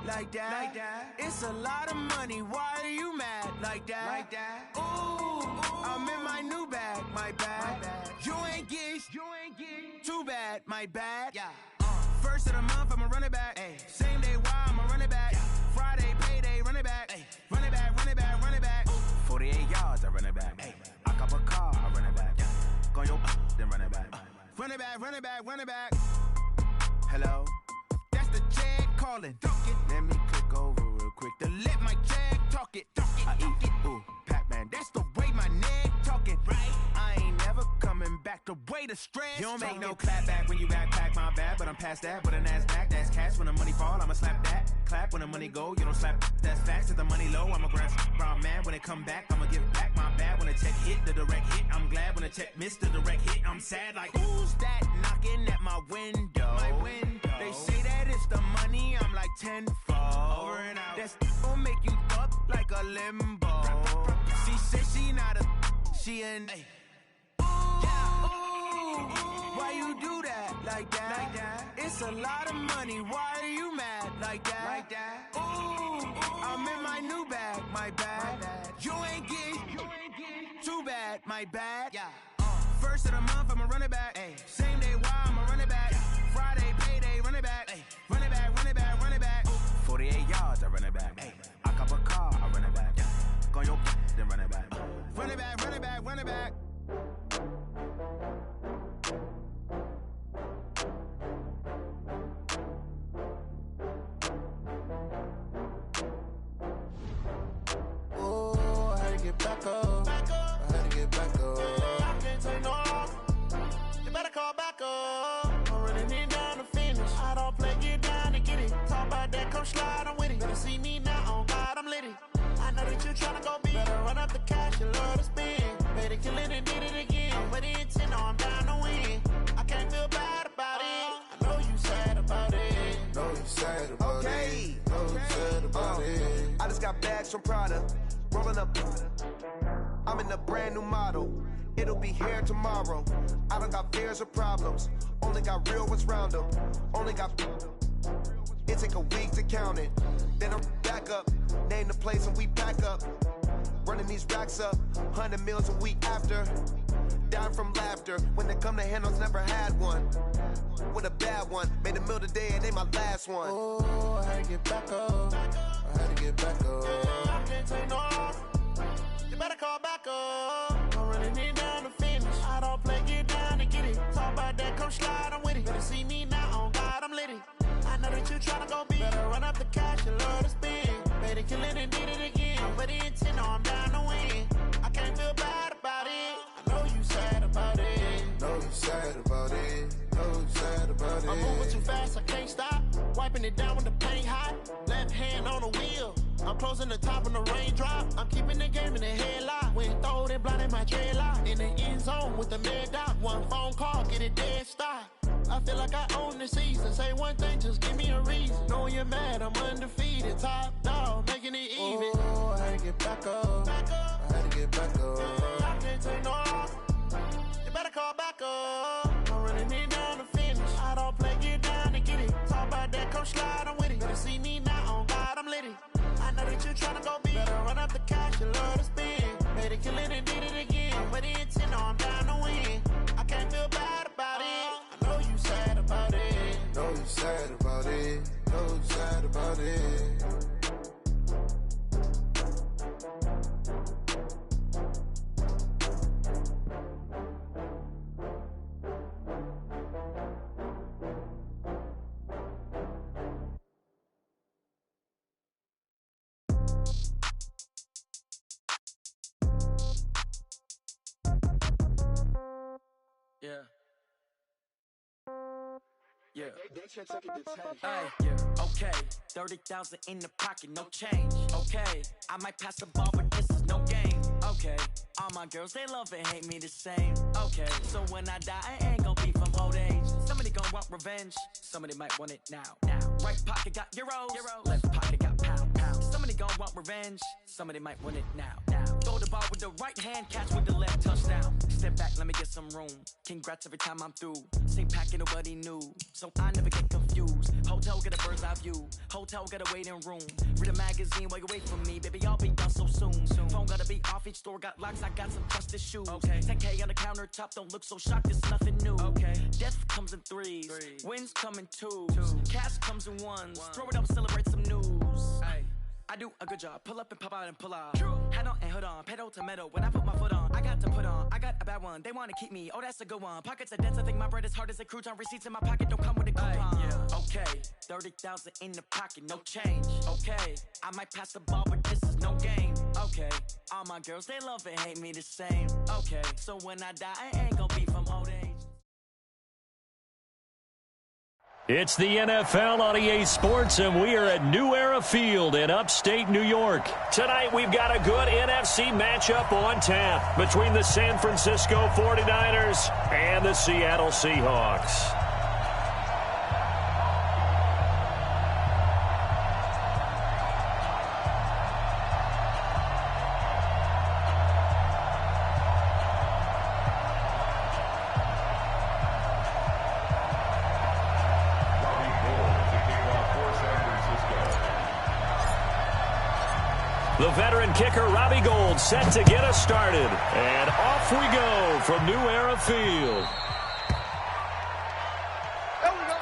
like that. It's a lot of money, why are you mad like that? Ooh, I'm in my new bag, my bad. You ain't get, too bad, my bad. First of the month, I'ma run it back. Same day, why I'ma run it back. Friday, payday, run it back. Run it back, run it back, run it back. 48 yards, I run it back. I cop a car, I run it back. Go your then run it back. Run it back, run it back, run it back. Hello, that's the jag calling. Let me click over real quick to let my jag talk it. I eat it, ooh, Pac-Man. That's the way my neck talking. Right, I ain't never coming back. The way the stress. You don't make no clap back when you backpack, my bad. But I'm past that. But a NASDAQ, that's cash. When the money fall, I'ma slap that. Clap when the money go, you don't slap. That's facts. If the money low, I'ma grab brown man. When it come back, I'ma give back my bad. When the check hit, the direct hit. I'm glad when the check missed the direct hit. I'm sad like, who's that knocking at my window? They say that it's the money, I'm like tenfold. Over and out. That's gon' make you up like a limbo. She said she not a, she an. Why you do that like that? It's a lot of money, why are you mad like that? Ooh, I'm in my new bag, my bad. You ain't get, too bad, my bad. First of the month, I'ma run it back. Same day, why I'ma run it back. Friday, payday, run it back. Run it back, run it back, run it back. 48 yards, I run it back. I cop a car, I run it back. Go your then run it back. Run it back, run it back, run it back. Oh, I had to get back up. I had to get back up. I can't take no loss. You better call back up. I'm running it down to finish. I don't play, get down and get it. Talk about that, come slide, I'm with it. Better see me now, on God, I'm lit it. I know that you tryna go big. Better run up the cash, you love to spend. Better kill it and did it again. I'm with the intent, no, I'm down to win. I can't feel bad about it. I know you sad about it. Know you sad about it. Know you sad about it. I just got bags from Prada. Rolling up. I'm in a brand new model. It'll be here tomorrow. I don't got fears or problems. Only got real ones round them. Only got. It take a week to count it. Then I'm back up. Name the place and we back up. Running these racks up. 100 meals a week after. Dying from laughter. When they come to handles, never had one. With a bad one. Made a meal today and they my last one. Oh, I had to get back up. I had to get back up. I can't take no loss. You better call back up. I'm running it down to finish. I don't play, get down and get it. Talk about that, come slide, I'm with it. Better see me now, on God, I'm lit it. I know that you tryna go big. Better run up the cash, you love to spend. Better kill it and did it again. I'm with the intent, no, I'm down to win. I can't feel bad about it. I know you sad about it. Know you sad about it. Know you sad about it. I'm moving too fast, I can't stop. Wiping it down with the paint hot. Left hand on the wheel. I'm closing the top on the raindrop. I'm keeping the game in the headlock. When throwed and blinded my dreadlock. In the end zone with the mad dot. One phone call, get it dead stop. I feel like I own the season. Say one thing, just give me a reason. Knowing you're mad, I'm undefeated. Top dog, making it even. Oh, I had to get back up. I had to get back up. I can't take no loss. You better call back up. I'm running it down to finish. I don't play, get down and get it. Talk about that, come slide, I'm with it. Better see me now, on God, I'm lit it. I know that you tryna go big. Better run up the cash, you love to spend. Better kill it and did it again. I'm with the intent, no, I'm down to win. I can't feel bad about it. I know you sad about it. Know you sad about it. Know you sad about it. Yeah. Okay, 30,000 in the pocket, no change. Okay, I might pass the ball, but this is no game. Okay, all my girls, they love and hate me the same. Okay, so when I die, I ain't gonna be from old age. Somebody gonna want revenge, somebody might want it now. Right pocket got euros, left pocket got pounds. Somebody gonna want revenge, somebody might want it now. Throw the ball with the right hand, catch with the left, touchdown. Step back, let me get some room. Congrats every time I'm through. Same packet, nobody knew, so I never get confused. views. Hotel get a bird's eye view. Hotel got a waiting room. Read a magazine while you wait for me, baby. I'll be done so soon. Phone gotta be off. Each store got locks. I got some trusted shoes. Okay. 10K on the countertop. Don't look so shocked. It's nothing new. Okay. Death comes in threes. Wins come in twos. Cash comes in ones. Throw it up, celebrate some news. Ay. I do a good job. Pull up and pop out and pull out. Head on and hood on. Pedal to metal. When I put my foot on, I got to put on. I got a bad one. They want to keep me. Oh, that's a good one. Pockets are dense. I think my bread is hard as a crouton. Receipts in my pocket don't come with a coupon. Okay. 30,000 in the pocket. No change. Okay. I might pass the ball, but this is no game. Okay. All my girls, they love and hate me the same. Okay. So when I die, I ain't gonna be from old age. It's the NFL on EA Sports, and we are at New Era Field in upstate New York. Tonight, we've got a good NFC matchup on tap between the San Francisco 49ers and the Seattle Seahawks. The veteran kicker, Robbie Gould, set to get us started. And off we go from New Era Field. There we go.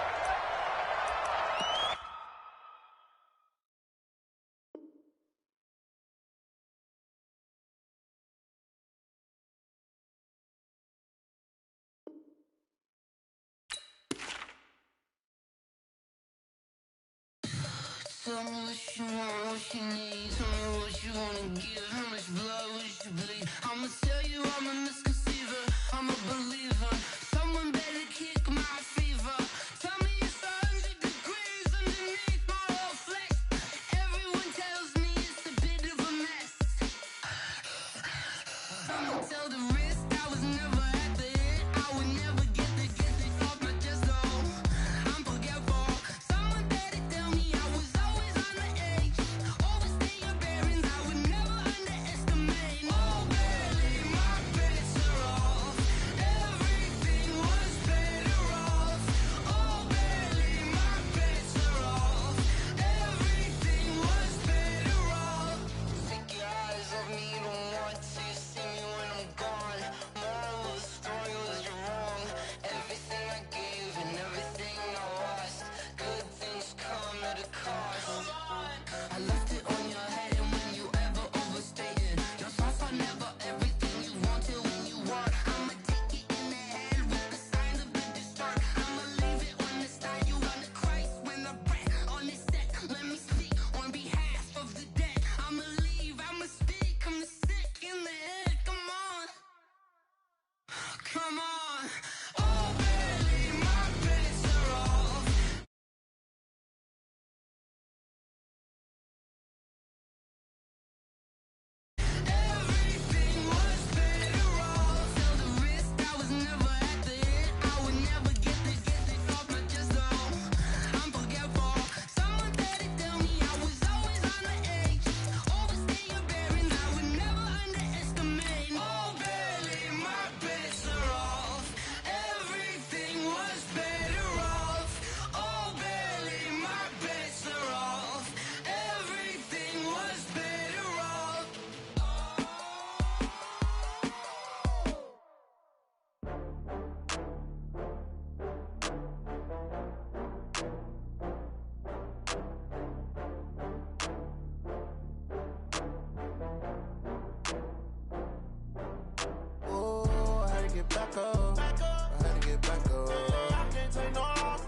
Tell me what you want, what you need. Tell me what you wanna give. How much blood would you bleed? I'ma tell you I'm a misconceiver. I'm a believer. Someone better kick my fever. Tell me it's 100 degrees underneath my whole flesh. Everyone tells me it's a bit of a mess. I'ma tell the risk I was never at the end. I would never get this off my chest, though. I'm forgetful. Someone better tell me I was always on the edge. Overstay your bearings, I would never underestimate. Oh, barely, my bets are off. Everything was better off. Oh, barely, my bets are off. Everything was better off. Take your eyes off me, don't want to see me when I'm gone. Moral of the story was you're wrong. Everything I gave and everything I lost. Good things come at a cost. I left it on your head, and when you ever overstated, your thoughts are never everything you wanted when you want. I'ma take it in the head with the signs of a distort. I'ma leave it on the side. You run the Christ when the breath on this set. Let me speak on behalf of the dead. I'ma leave, I'ma speak. I'm the sick in the head. Come on. Come on. Oh, barely, my bets are off. Everything was better off. Tell the risk I was never at the end. I would never get this off my chest, though. I'm forgetful. Someone better tell me I was always on the edge. Overstay your bearings, I would never underestimate. Oh, barely, my bets are off. Everything was better off. Oh, barely, my bets are off. Everything was better off. Oh, I had to get back up. I had to get back up. I can't take no loss.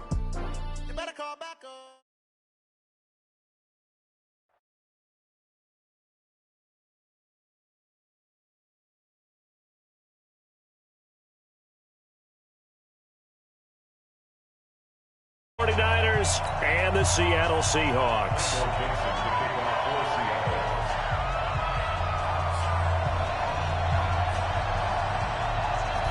You better call back up. '49ers and the Seattle Seahawks.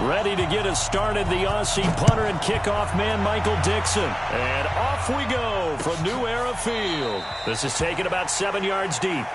Ready to get us started, the Aussie punter and kickoff man, Michael Dixon. And off we go from New Era Field. This is taken about 7 yards deep.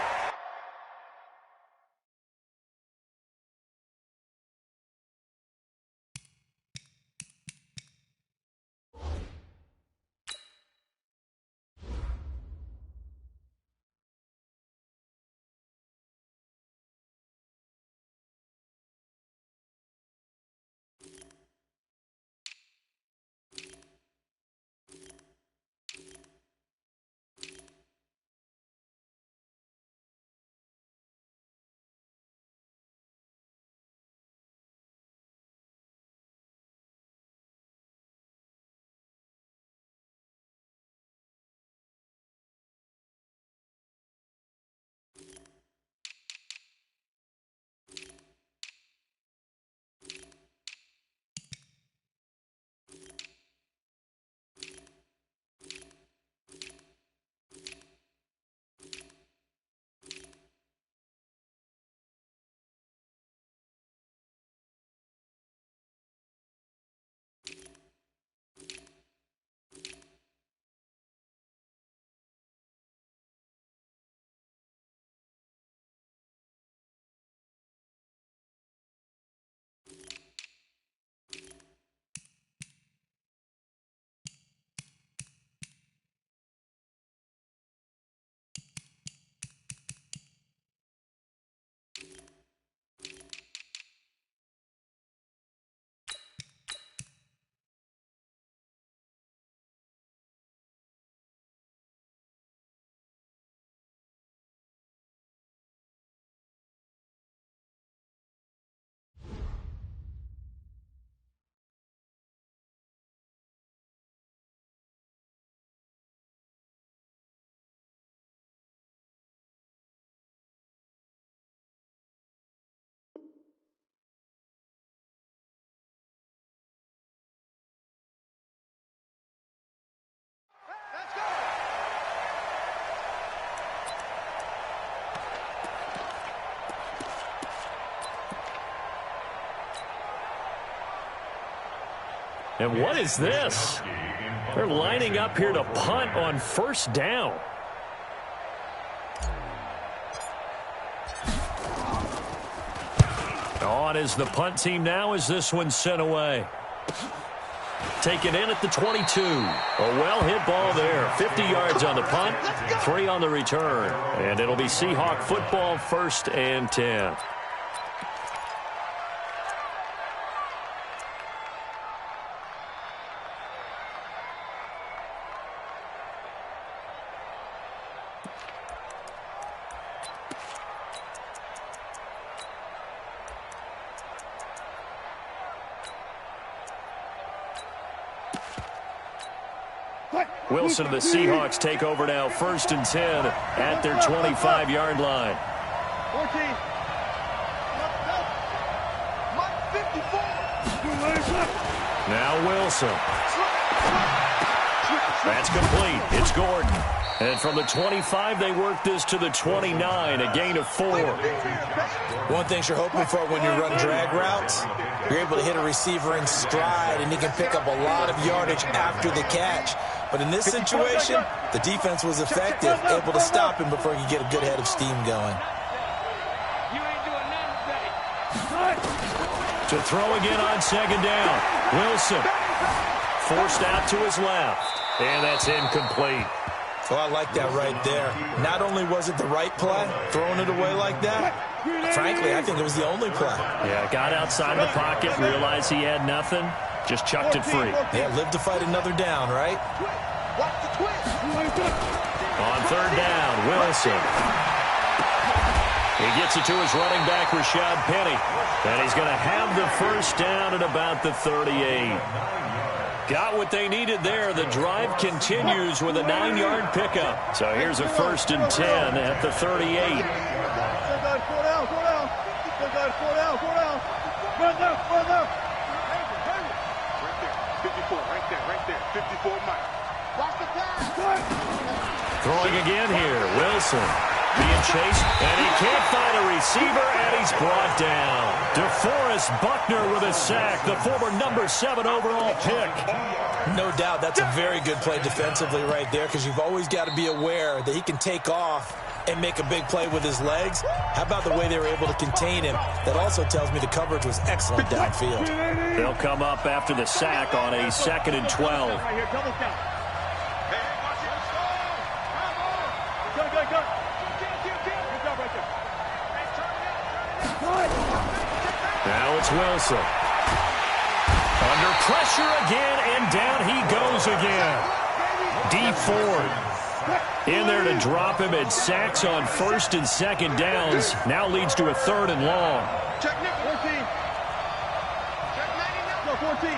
And what is this? They're lining up here to punt on first down. On is the punt team now as this one's sent away. Taken in at the 22. A well-hit ball there. 50 yards on the punt, 3 on the return. And it'll be Seahawk football, 1st and 10. Wilson and the Seahawks take over now, 1st and 10 at their 25-yard line. 14. Now Wilson. That's complete. It's Gordon. And from the 25, they work this to the 29, a gain of 4. One thing you're hoping for when you run drag routes, you're able to hit a receiver in stride, and he can pick up a lot of yardage after the catch. But in this situation, the defense was effective, able to stop him before he could get a good head of steam going. To throw again on 2nd down. Wilson forced out to his left. And that's incomplete. Oh, I like that right there. Not only was it the right play, throwing it away like that, frankly, I think it was the only play. Yeah, got outside of the pocket, realized he had nothing, just chucked it free. Yeah, live to fight another down, right? On 3rd down, Wilson. He gets it to his running back, Rashad Penny. And he's going to have the 1st down at about the 38. Got what they needed there. The drive continues with a 9-yard pickup. So here's a 1st and 10 at the 38. Throwing again here, Wilson. Being chased, and he can't find a receiver, and he's brought down. DeForest Buckner with a sack, the former number 7 overall pick. No doubt that's a very good play defensively right there, because you've always got to be aware that he can take off and make a big play with his legs. How about the way they were able to contain him? That also tells me the coverage was excellent downfield. They'll come up after the sack on a 2nd and 12. Now it's Wilson. Under pressure again, and down he goes again. Dee Ford in there to drop him at sacks on 1st and 2nd downs. Now leads to a 3rd and long. Check 14. Check 14.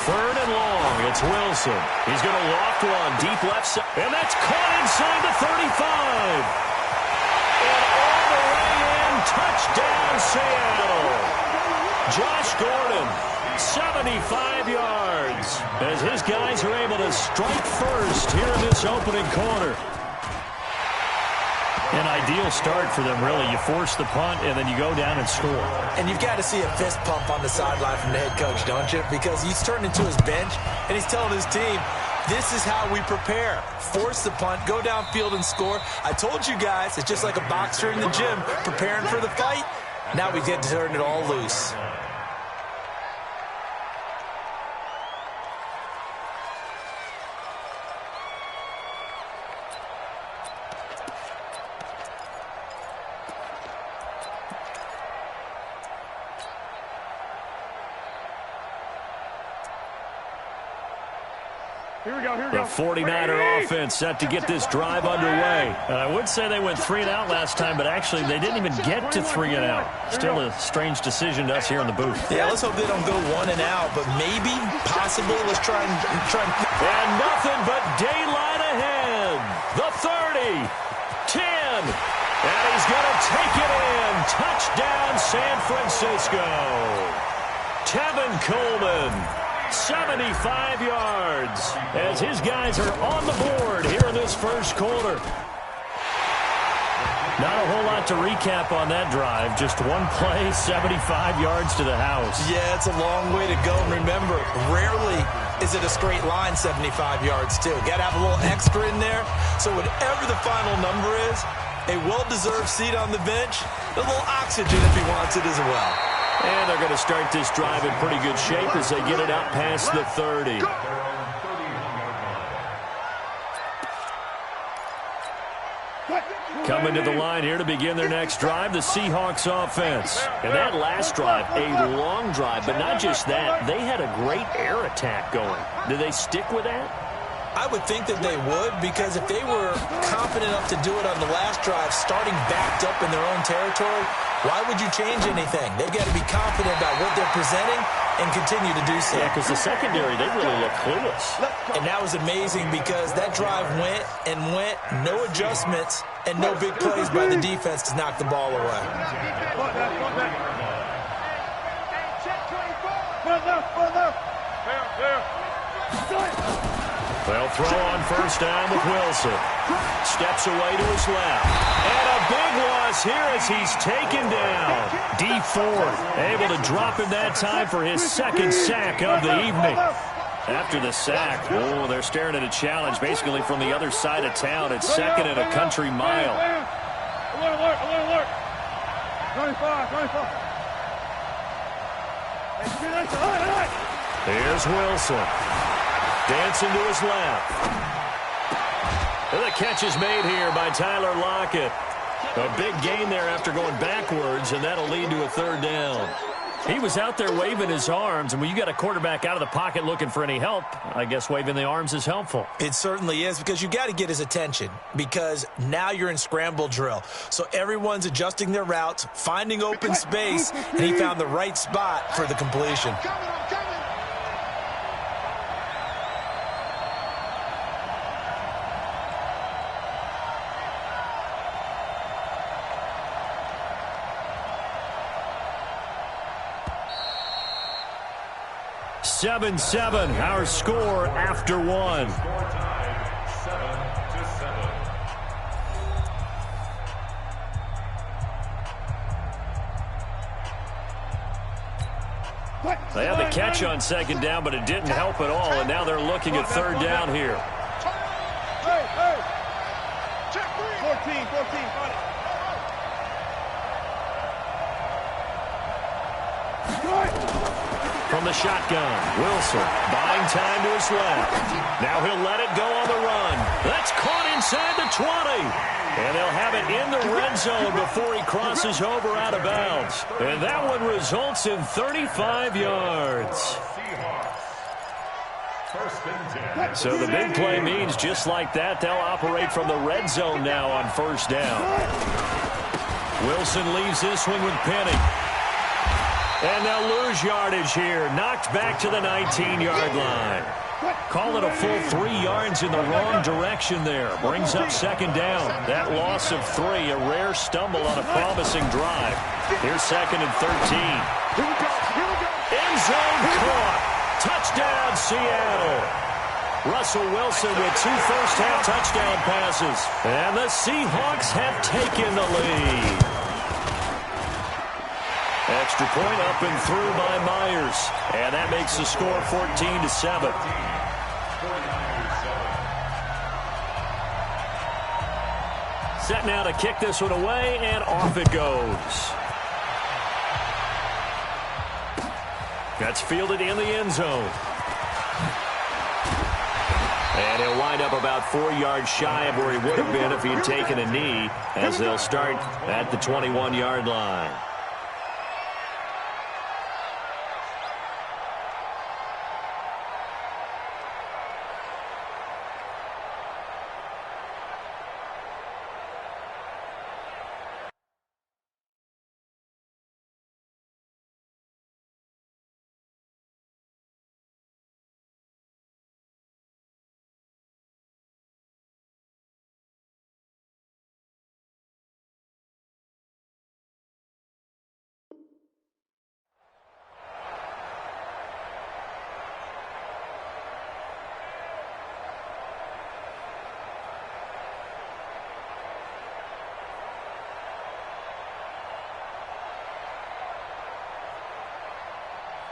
3rd and long. It's Wilson. He's going to loft one deep left side, and that's caught inside the 35. And all the way in, touchdown Seattle. Josh Gordon, 75 yards, as his guys are able to strike first here in this opening quarter. An ideal start for them, really. You force the punt, and then you go down and score. And you've got to see a fist pump on the sideline from the head coach, don't you? Because he's turned into his bench, and he's telling his team, this is how we prepare. Force the punt, go downfield and score. I told you guys, it's just like a boxer in the gym preparing for the fight. Now we get to turn it all loose. The 49er offense set to get this drive underway. I would say they went 3 and out last time, but actually they didn't even get to 3 and out. Still a strange decision to us here in the booth. Yeah, let's hope they don't go 1 and out, but maybe, possibly, let's try and... And nothing but daylight ahead. The 30, 10, and he's going to take it in. Touchdown, San Francisco. Tevin Coleman. 75 yards as his guys are on the board here in this first quarter. Not a whole lot to recap on that drive. Just one play, 75 yards to the house. Yeah, it's a long way to go. And remember, rarely is it a straight line 75 yards, too. Got to have a little extra in there. So whatever the final number is, a well-deserved seat on the bench, a little oxygen if he wants it as well. And they're going to start this drive in pretty good shape as they get it out past the 30. Coming to the line here to begin their next drive, the Seahawks offense. And that last drive, a long drive, but not just that. They had a great air attack going. Do they stick with that? I would think that they would, because if they were confident enough to do it on the last drive, starting backed up in their own territory, why would you change anything? They've got to be confident about what they're presenting and continue to do so. Yeah, because the secondary, they really look clueless. And that was amazing because that drive went and went, no adjustments, and no big plays by the defense to knock the ball away. They'll throw on first down with Wilson. Steps away to his left. And a big loss here as he's taken down. D Ford able to drop him that time for his second sack of the evening. After the sack, oh, they're staring at a challenge basically from the other side of town. It's second and a country mile. Alert. 25. Here's Wilson. Dancing to his left. And the catch is made here by Tyler Lockett. A big gain there after going backwards, and that'll lead to a third down. He was out there waving his arms, and when you got a quarterback out of the pocket looking for any help, I guess waving the arms is helpful. It certainly is, because you got to get his attention, because now you're in scramble drill. So everyone's adjusting their routes, finding open space, and he found the right spot for the completion. Seven, our score after one. They had the catch on second down, but it didn't help at all, and now they're looking at third down here. Hey. Check 14, got it. From the shotgun, Wilson buying time to his left. Now he'll let it go on the run. That's caught inside the 20. And they'll have it in the red zone before he crosses over out of bounds. And that one results in 35 yards. So the big play means just like that, they'll operate from the red zone now on first down. Wilson leaves this one with Penny. And they'll lose yardage here. Knocked back to the 19-yard line. Call it a full 3 yards in the wrong direction there. Brings up second down. That loss of 3, a rare stumble on a promising drive. Here's second and 13. End zone caught. Touchdown, Seattle. Russell Wilson with 2 first-half touchdown passes. And the Seahawks have taken the lead. Extra point up and through by Myers. And that makes the score 14-7. Set now to kick this one away, and off it goes. That's fielded in the end zone. And he'll wind up about 4 yards shy of where he would have been if he'd taken a knee, as they'll start at the 21-yard line.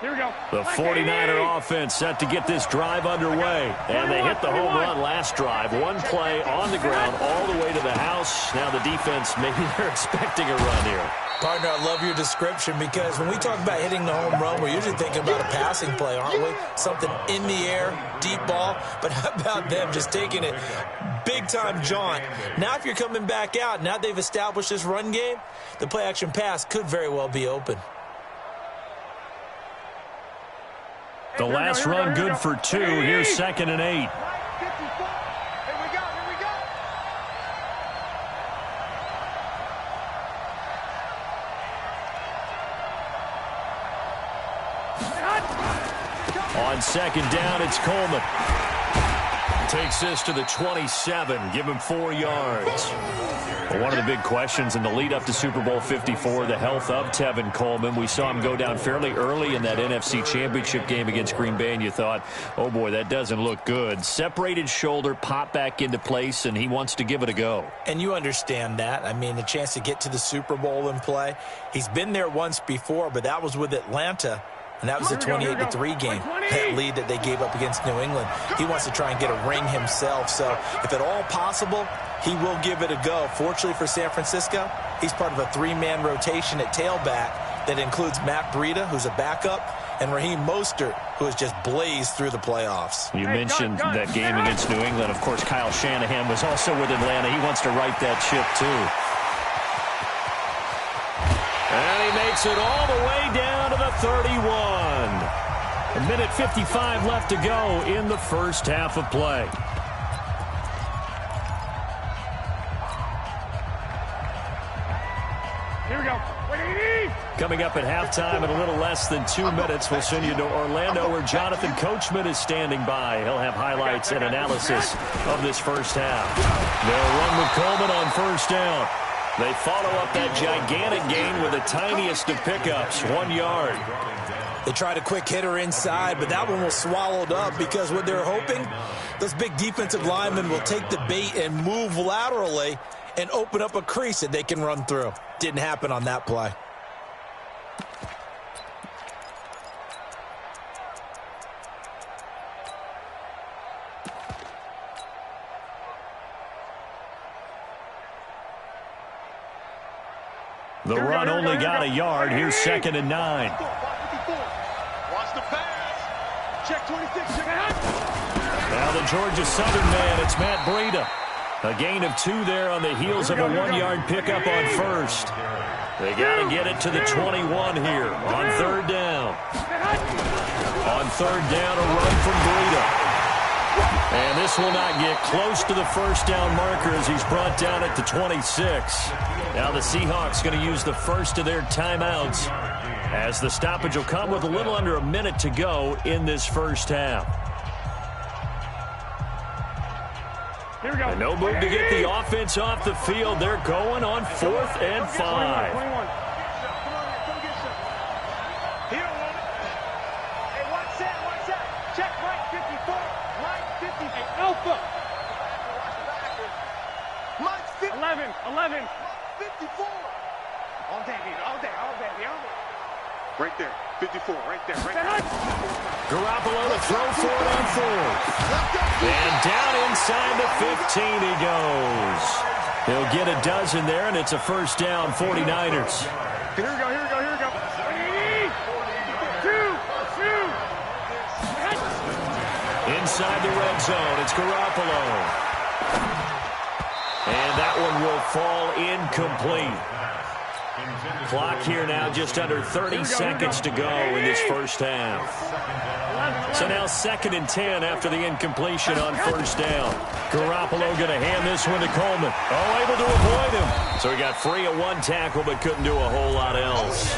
Here we go. The 49er offense set to get this drive underway. And they hit the home run last drive. One play on the ground all the way to the house. Now the defense, maybe they're expecting a run here. Partner, I love your description because when we talk about hitting the home run, we're usually thinking about a passing play, aren't we? Something in the air, deep ball. But how about them just taking it big-time jaunt? Now if you're coming back out, now they've established this run game, the play-action pass could very well be open. The last run good for 2. Here's 2nd and 8. On 2nd down, it's Coleman. Takes this to the 27. Give him 4 yards. Well, one of the big questions in the lead-up to Super Bowl 54, the health of Tevin Coleman. We saw him go down fairly early in that NFC Championship game against Green Bay, and you thought, oh, boy, that doesn't look good. Separated shoulder, popped back into place, and he wants to give it a go. And you understand that. I mean, the chance to get to the Super Bowl and play. He's been there once before, but that was with Atlanta. And that was the 28-3 game, that lead that they gave up against New England. He wants to try and get a ring himself. So if at all possible, he will give it a go. Fortunately for San Francisco, he's part of a 3-man rotation at tailback that includes Matt Breida, who's a backup, and Raheem Mostert, who has just blazed through the playoffs. You mentioned that game against New England. Of course, Kyle Shanahan was also with Atlanta. He wants to right that ship, too. And he makes it all the way down to the 31. 1:55 left to go in the first half of play. Here we go. Coming up at halftime in a little less than 2 minutes, we'll send you to Orlando where Jonathan Coachman is standing by. He'll have highlights and analysis of this first half. They'll run with Coleman on first down. They follow up that gigantic gain with the tiniest of pickups, 1 yard. They tried a quick hitter inside, but that one was swallowed up because what they're hoping, those big defensive linemen will take the bait and move laterally and open up a crease that they can run through. Didn't happen on that play. The run only got a yard. Here's 2nd and 9. Watch the pass. Check 26. Now the Georgia Southern man, it's Matt Breida. A gain of 2 there on the heels of a 1-yard pickup on first. They got to get it to the 21 here on 3rd down. On 3rd down, a run from Breida. And this will not get close to the first down marker as he's brought down at the 26. Now the Seahawks going to use the first of their timeouts as the stoppage will come with a little under a minute to go in this first half. Here we go. And no move to get the offense off the field. They're going on 4th and 5. 21. Check Mike 54. Mike 58. Alpha. Mike 11. 54. All day, baby. All day. Right there. 54. Right there. Garoppolo to throw for it on 4th. And down inside the 15 he goes. He'll get a dozen there, and it's a first down, 49ers. Here we go. 2. Inside the red zone, it's Garoppolo. And that one will fall incomplete. Clock here now just under 30 seconds to go in this first half. So now 2nd and 10 after the incompletion on first down. Garoppolo going to hand this one to Coleman. Oh, able to avoid him. So he got free of 1 tackle but couldn't do a whole lot else.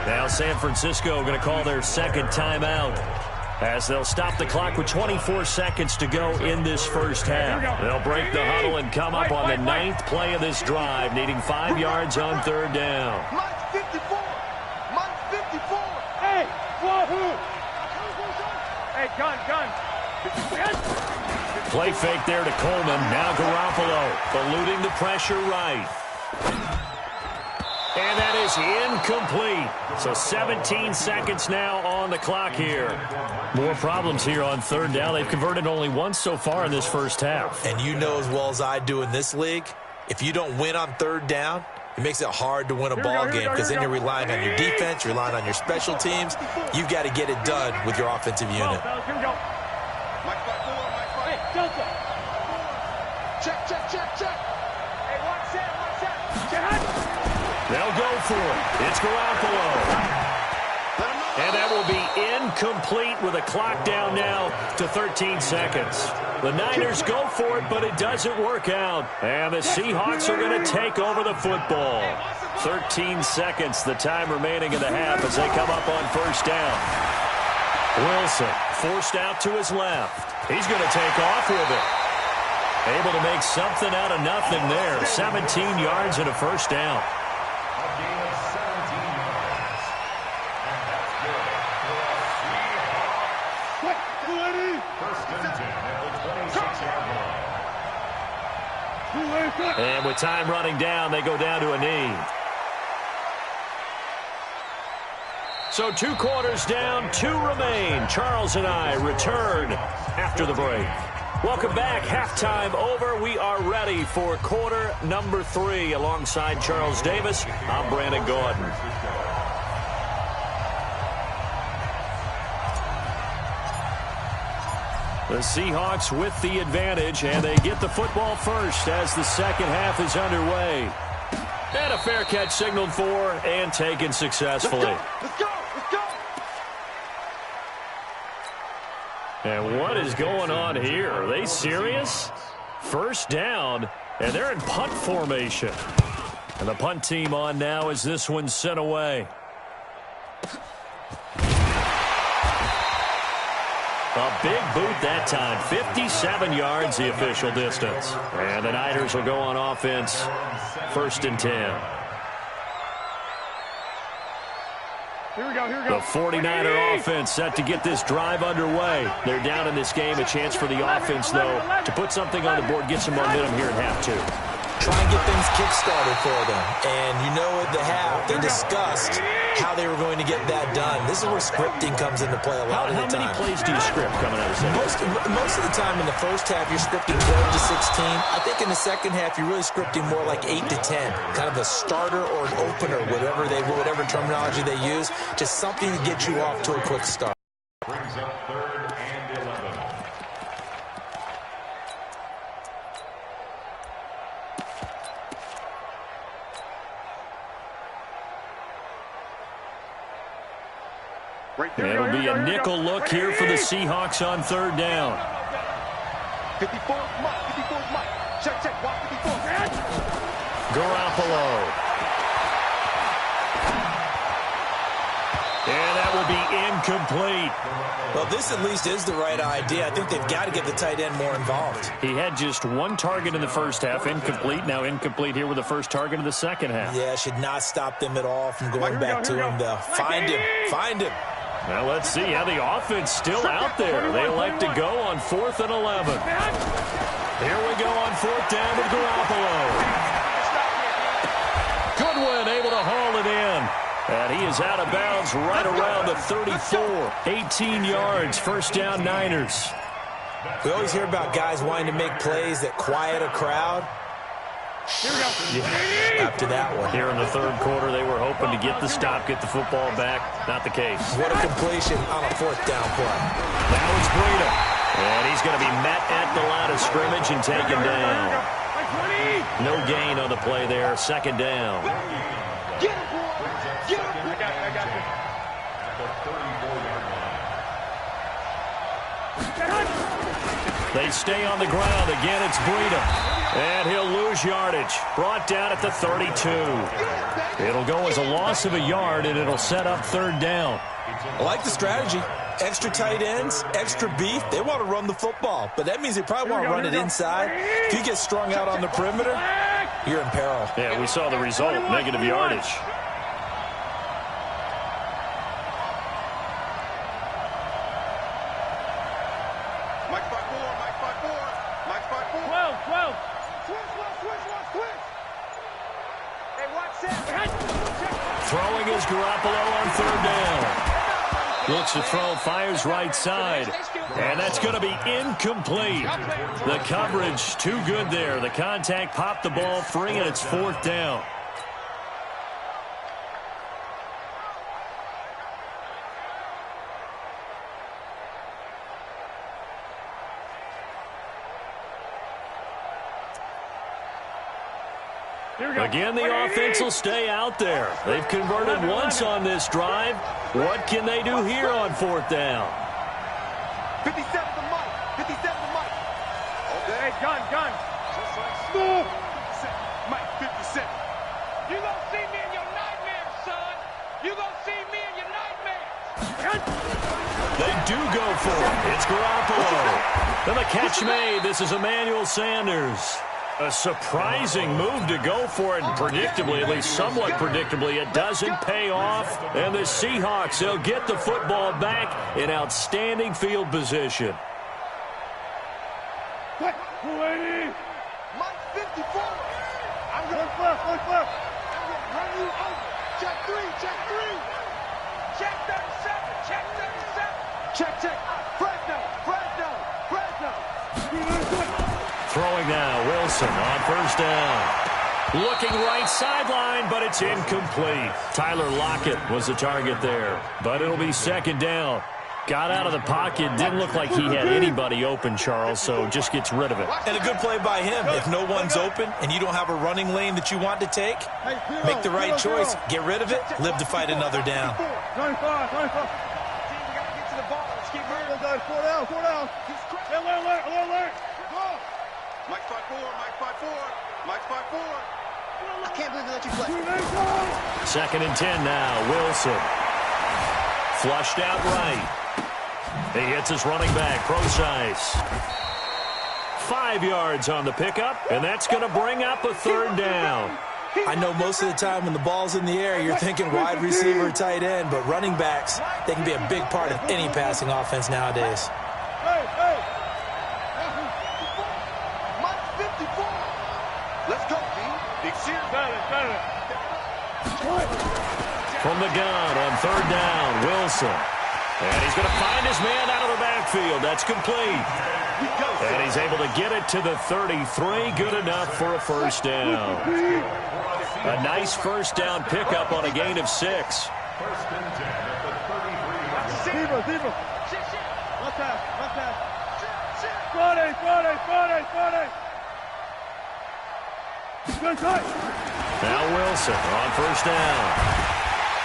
Now San Francisco going to call their 2nd timeout as they'll stop the clock with 24 seconds to go in this first half. They'll break the huddle and come up on the 9th play of this drive, needing 5 yards on 3rd down. Mike 54. Hey, whoa. Hey, gun. Play fake there to Coleman. Now Garoppolo eluding the pressure right. And that is incomplete. So 17 seconds now on the clock here. More problems here on third down. They've converted only once so far in this first half. And you know as well as I do in this league, if you don't win on third down, it makes it hard to win a ball game because then you're relying on your defense, you're relying on your special teams. You've got to get it done with your offensive unit. Here we go. Hey, Delta. Check. Hey, watch that. They'll go for it. It's Garoppolo. And that will be incomplete with a clock down now to 13 seconds. The Niners go for it, but it doesn't work out. And the Seahawks are going to take over the football. 13 seconds, the time remaining in the half as they come up on first down. Wilson forced out to his left. He's going to take off with it. Able to make something out of nothing there. 17 yards and a first down. And with time running down, they go down to a knee. So 2 quarters down, 2 remain. Charles and I return after the break. Welcome back. Halftime over. We are ready for quarter number 3. Alongside Charles Davis, I'm Brandon Gordon. The Seahawks with the advantage, and they get the football first as the second half is underway. And a fair catch signaled for and taken successfully. Let's go. And what is going on here? Are they serious? First down, and they're in punt formation. And the punt team on now as this one's sent away. A big boot that time. 57 yards the official distance. And the Niners will go on offense. 1st and 10. Here we go. The 49er offense set to get this drive underway. They're down in this game. A chance for the offense, though, to put something on the board, get some momentum here at half 2. Try and get things kick-started for them. And you know at the half, they discussed how they were going to get that done. This is where scripting comes into play a lot of the time. How many plays do you script coming out of the second? Most of the time in the first half, you're scripting 12 to 16. I think in the second half, you're really scripting more like 8 to 10. Kind of a starter or an opener, whatever terminology they use. Just something to get you off to a quick start. Brings up 3rd and 11. Right there. It'll be a nickel look here for the Seahawks on 3rd down. 54, Mike. Check. Walk 54. Garoppolo. And that will be incomplete. Well, this at least is the right idea. I think they've got to get the tight end more involved. He had just 1 target in the first half, incomplete. Now incomplete here with the first target of the second half. Yeah, should not stop them at all from going back to him, though. Find him. Now let's see how the offense still out there. They elect to go on 4th and 11. Here we go on 4th down with Garoppolo. Goodwin able to haul it in. And he is out of bounds right around the 34. 18 yards, first down Niners. We always hear about guys wanting to make plays that quiet a crowd. Here we go. Yeah. After that one. Here in the 3rd quarter, they were hoping to get the stop, get the football back. Not the case. What a completion on a 4th down play. Now it's Breida. And he's going to be met at the line of scrimmage and taken down. No gain on the play there. 2nd down. Get him, boy. Get him. I got you. They stay on the ground. Again, it's Breida. And he'll lose yardage. Brought down at the 32. It'll go as a loss of a yard, and it'll set up 3rd down. I like the strategy. Extra tight ends, extra beef. They want to run the football, but that means they probably want to run it inside. If you get strung out on the perimeter, you're in peril. Yeah, we saw the result, negative yardage. Mike 5-4. 12. Switch. Hey, watch that. Looks to throw, fires right side. And that's going to be incomplete. The coverage too good there. The contact popped the ball free, and it's 4th down. Again, the offense will stay out there. They've converted once on this drive. What can they do here on 4th down? 57 to Mike. 57 to Mike. Okay, gun. Move. Mike, 57. You gonna see me in your nightmares, son. You gonna see me in your nightmares. They do go for it. It's Garoppolo. And the catch made. This is Emmanuel Sanders. A surprising move to go for it, and predictably, at least somewhat predictably, it doesn't pay off. And the Seahawks, they'll get the football back in outstanding field position. Mike 54. I'm going to left. I'm going to run you over. Check 3. Check 37. Check. Fresno. Throwing now, Wilson on 1st down. Looking right sideline, but it's incomplete. Tyler Lockett was the target there, but it'll be 2nd down. Got out of the pocket, didn't look like he had anybody open, Charles, so just gets rid of it. And a good play by him. If no one's open and you don't have a running lane that you want to take, make the right choice, get rid of it, live to fight another down. 25. We got to get to the ball. Let's keep moving. 4 down. Alert. Mike 5-4. I can't believe they let you play. 2nd and 10 now, Wilson. Flushed out right. He hits his running back, Procise. 5 yards on the pickup, and that's going to bring up a 3rd down. I know most of the time when the ball's in the air, you're thinking wide receiver, tight end, but running backs, they can be a big part of any passing offense nowadays. Hey. Mike 54. Let's go, B. Big Sears. Got it. From the gun on 3rd down, Wilson. And he's going to find his man out of the backfield. That's complete. And he's able to get it to the 33. Good enough for a 1st down. A nice 1st down pickup on a gain of 6. 1st and 10 at the 33. Zebra. Left pass. Friday. Good touch. Now Wilson on 1st down.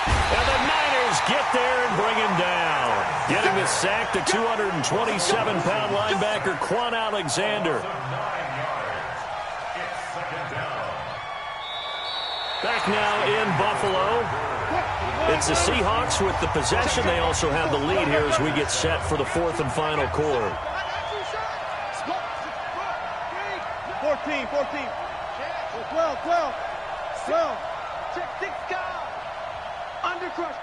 And the Niners get there and bring him down. Getting the sack, the 227-pound linebacker, Quan Alexander. Back now in Buffalo. It's the Seahawks with the possession. They also have the lead here as we get set for the 4th and final quarter. 14. 12. Check 6 guys. Undercrush.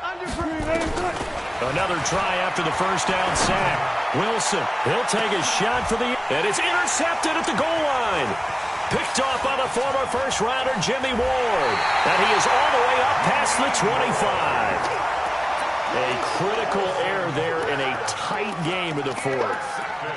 Another try after the 1st down sack. Wilson, he'll take a shot for the... And it's intercepted at the goal line. Picked off by the former 1st-rounder Jimmy Ward. And he is all the way up past the 25. A critical error there in a tight game of the 4th.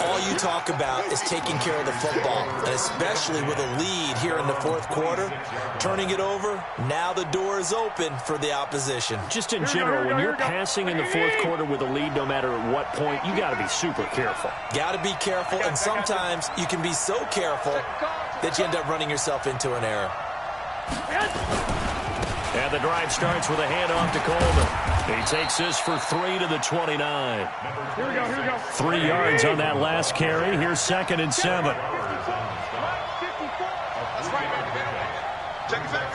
All you talk about is taking care of the football, and especially with a lead here in the 4th quarter, turning it over, now the door is open for the opposition. Just in general, when you're passing in the 4th quarter with a lead, no matter at what point, you got to be super careful. Got to be careful, and sometimes you can be so careful that you end up running yourself into an error. And the drive starts with a handoff to Coleman. He takes this for 3 to the 29. Here we go. 3 yards on that last carry. Here's 2nd and 7. That's right. Check it back.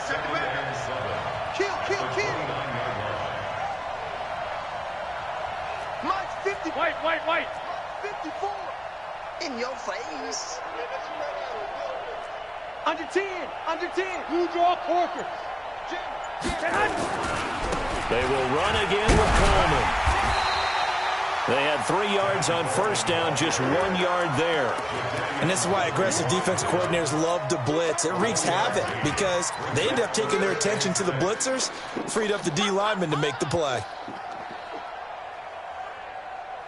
Kill. Mike's 50. White. 54. In your face. Under 10. Who draw Corker? They will run again with Coleman. They had 3 yards on 1st down, just 1 yard there. And this is why aggressive defense coordinators love to blitz. It wreaks havoc because they end up taking their attention to the blitzers, freed up the D lineman to make the play.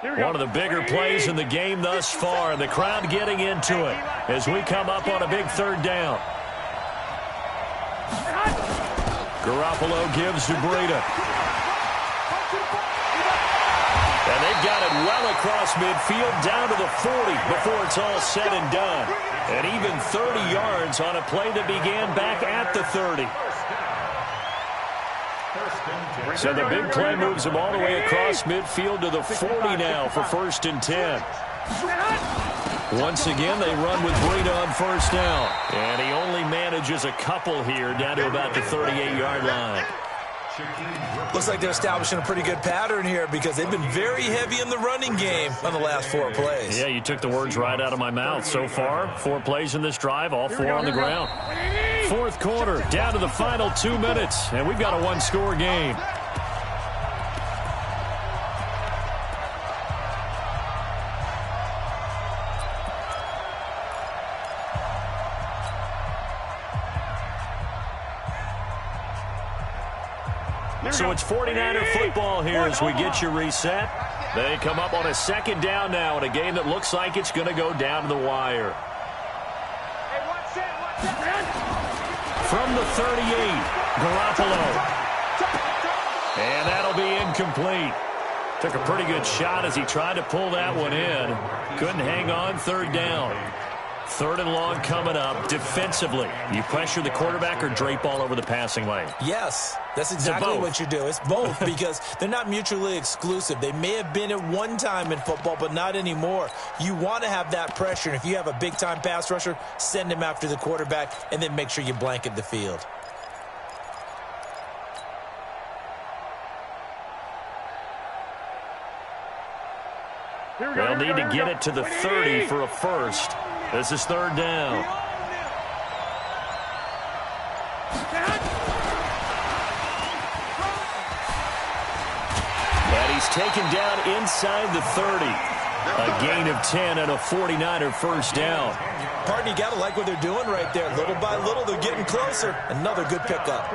One of the bigger plays in the game thus far, and the crowd getting into it as we come up on a big third down. Garoppolo gives to Breida. And they've got it well across midfield down to the 40 before it's all said and done. And even 30 yards on a play that began back at the 30. So the big play moves him all the way across midfield to the 40 now for 1st and 10. Once again, they run with Breida on 1st down. And he only manages a couple here down to about the 38-yard line. Looks like they're establishing a pretty good pattern here because they've been very heavy in the running game on the last 4 plays. Yeah, you took the words right out of my mouth. So far, 4 plays in this drive, all 4 on the ground. 4th quarter, down to the final 2 minutes, and we've got a 1-score game. So it's 49er football here as we get you reset. They come up on a 2nd down now in a game that looks like it's going to go down to the wire. From the 38, Garoppolo. And that'll be incomplete. Took a pretty good shot as he tried to pull that one in. Couldn't hang on 3rd down. 3rd and long coming up. Defensively, you pressure the quarterback or drape all over the passing lane? Yes, that's exactly what you do. It's both because they're not mutually exclusive. They may have been at one time in football, but not anymore. You want to have that pressure, and if you have a big-time pass rusher, send him after the quarterback, and then make sure you blanket the field. They'll need to get it to the 30 for a first. This is 3rd down. And he's taken down inside the 30. A gain of 10 and a 49er first down. Pardon, you got to like what they're doing right there. Little by little, they're getting closer. Another good pickup.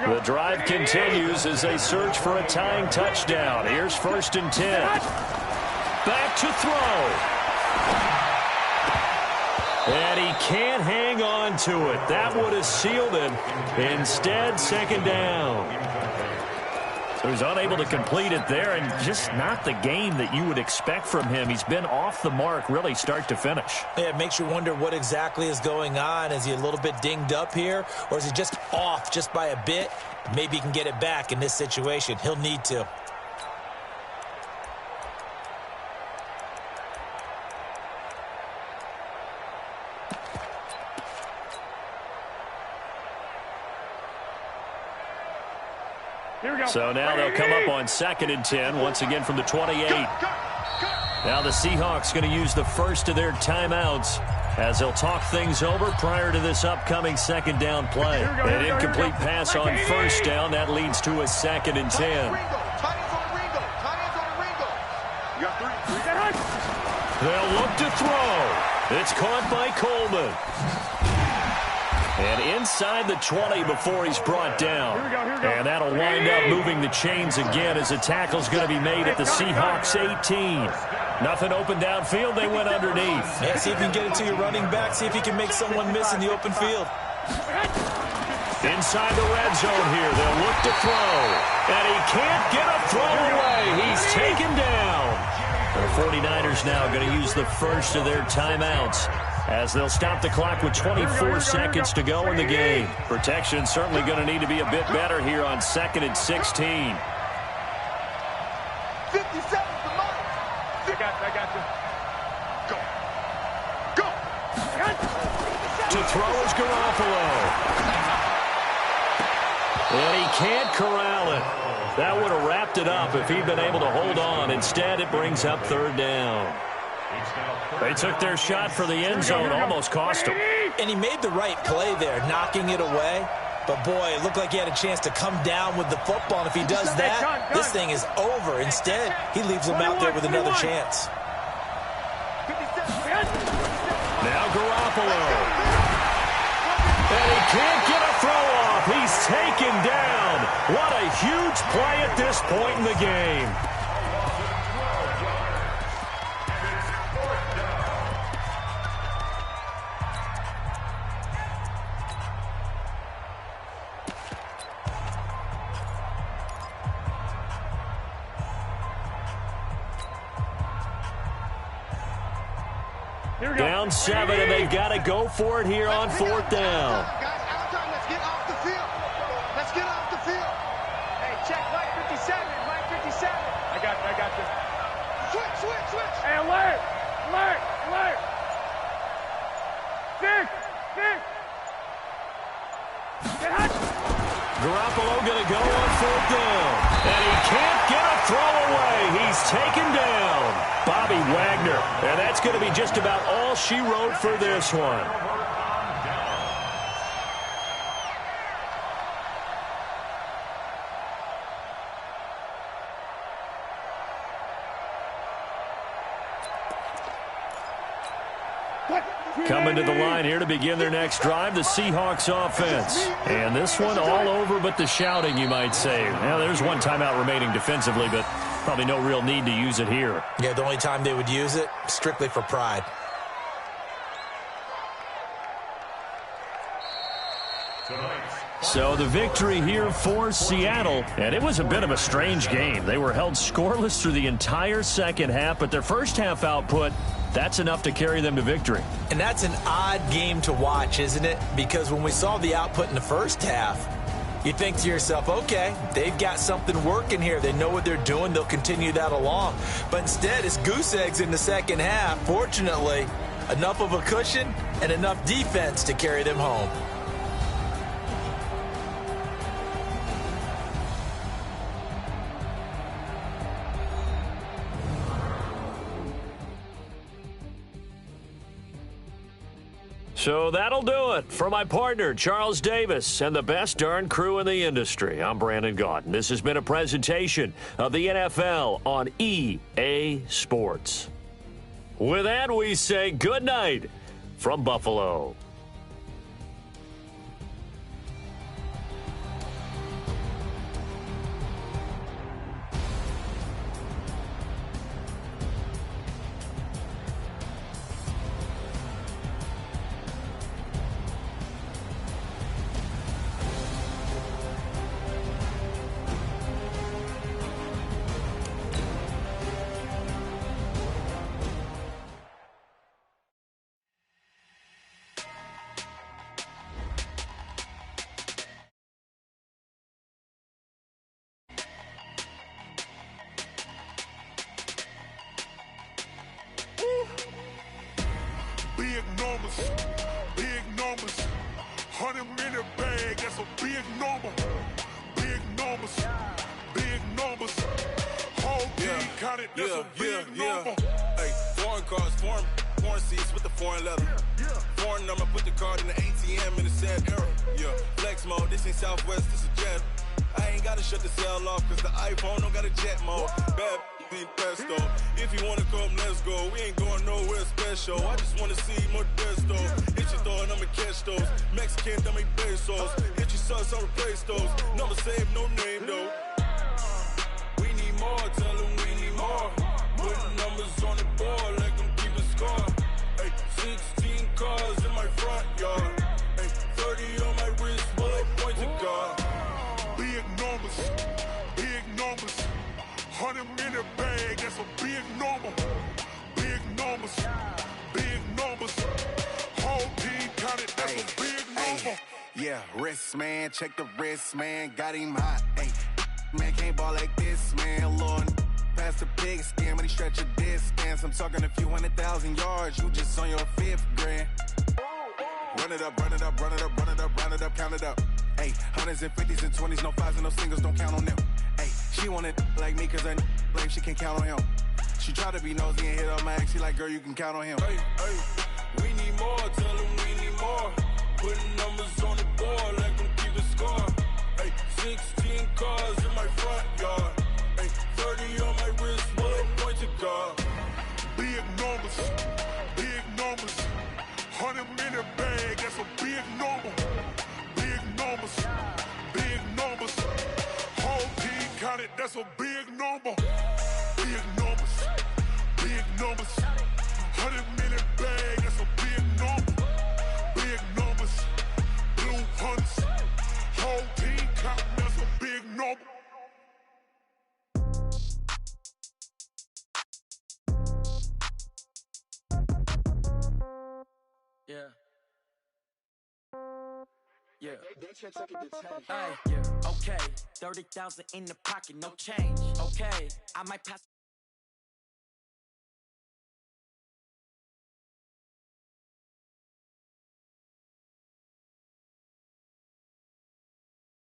The drive continues as they search for a tying touchdown. Here's 1st and 10. Back to throw. And he can't hang on to it. That would have sealed it. Instead, 2nd down. So he's unable to complete it there, and just not the game that you would expect from him. He's been off the mark, really, start to finish. Yeah, it makes you wonder what exactly is going on. Is he a little bit dinged up here, or is he just off just by a bit? Maybe he can get it back in this situation. He'll need to. So now they'll come up on 2nd and 10, once again from the 28. Now the Seahawks going to use the first of their timeouts as they'll talk things over prior to this upcoming 2nd down play. An incomplete pass on 1st down. That leads to a 2nd and 10. They'll look to throw. It's caught by Coleman. And inside the 20 before he's brought down. And that'll wind up moving the chains again as the tackle's going to be made at the Seahawks 18. Nothing open downfield. They went underneath. Yeah, see if you can get it to your running back. See if you can make someone miss in the open field. Inside the red zone here. They'll look to throw. And he can't get a throw away. He's taken down. The 49ers now going to use the first of their timeouts as they'll stop the clock with 24 seconds to go in the game. Protection certainly going to need to be a bit better here on 2nd and 16. 57 for mine. I got you. Go. To throw is Garoppolo. And he can't corral it. That would have wrapped it up if he'd been able to hold on. Instead, it brings up 3rd down. They took their shot for the end zone, almost cost him. And he made the right play there, knocking it away. But, boy, it looked like he had a chance to come down with the football. And if he does that, this thing is over. Instead, he leaves him out there with another chance. Now Garoppolo. And he can't get a throw off. He's taken down. What a huge play at this point in the game. Here we go. Down 7, and they've got to go for it here on 4th down. Guys, out of time. Let's get off the field. Let's get off the field. Hey, check Mike 57. Mike 57. I got this. Switch. Hey, alert. Dick. Get hot. Garoppolo going to go on 4th down. And he can't get a throw away. He's taken down. Bobby Wagner. And that's going to be just about all she wrote for this one. Coming to the line here to begin their next drive, the Seahawks offense. And this one all over but the shouting, you might say. Now, there's one timeout remaining defensively, but probably no real need to use it here. Yeah, the only time they would use it, strictly for pride. So the victory here for Seattle, and it was a bit of a strange game. They were held scoreless through the entire second half, but their first half output, that's enough to carry them to victory. And that's an odd game to watch, isn't it? Because when we saw the output in the first half, you think to yourself, okay, they've got something working here. They know what they're doing. They'll continue that along. But instead, it's goose eggs in the second half. Fortunately, enough of a cushion and enough defense to carry them home. So that'll do it for my partner, Charles Davis, and the best darn crew in the industry. I'm Brandon Gaudin. This has been a presentation of the NFL on EA Sports. With that, we say good night from Buffalo. Big numbers, 100-minute bag, that's a big number. Big numbers, whole team counted, that's a big number. Hey, foreign cars, foreign seats with the foreign leather. Foreign number, put the card in the ATM in the sad era. Yeah, flex mode, this ain't Southwest, this is jet. I ain't gotta shut the cell off, cause the iPhone don't got a jet mode. Bad need pesto. If you wanna come, let's go. We ain't going nowhere special. I just wanna see more desto. Hit your throw and I'ma catch those. Mexican, don't make pesos. Hit your sauce, I'll replace those. Number save, no name though. We need more, tell them we need more. Putting numbers on the board, like them keep a score. Hey, 16 cars in my front yard. Hey, 30 on my wrist, bullet point to God. Big numbers, 100-minute bag, that's a big number. Big numbers, whole team counted, that's a big number. Yeah, wrist man, check the wrist man, got him hot. Ay, man can't ball like this, man. Lord, past the pig skin when he stretch a distance. I'm talking a few 100,000 yards, you just on your 5th grand. Run it up, count it up. Ay, hundreds and 50s and 20s, no 5s and no singles, don't count on them. Ay, she want it like me cause her blame, she can't count on him. She try to be nosy and hit up my ex, she like, girl, you can count on him. Hey, we need more, tell them we need more. Putting numbers on the board, like them keep a score. Hey, 16 cars in my front yard. Hey, 30 on my wrist, bullet point to God. Big numbers, 100-minute bag, that's a big number. Big numbers, whole team counted, that's a big number. Big numbers, 100-minute bag, that's a big number. Big numbers, blue hunts, whole team counting, that's a big number. Okay, 30,000 in the pocket, no change. Okay, I might pass.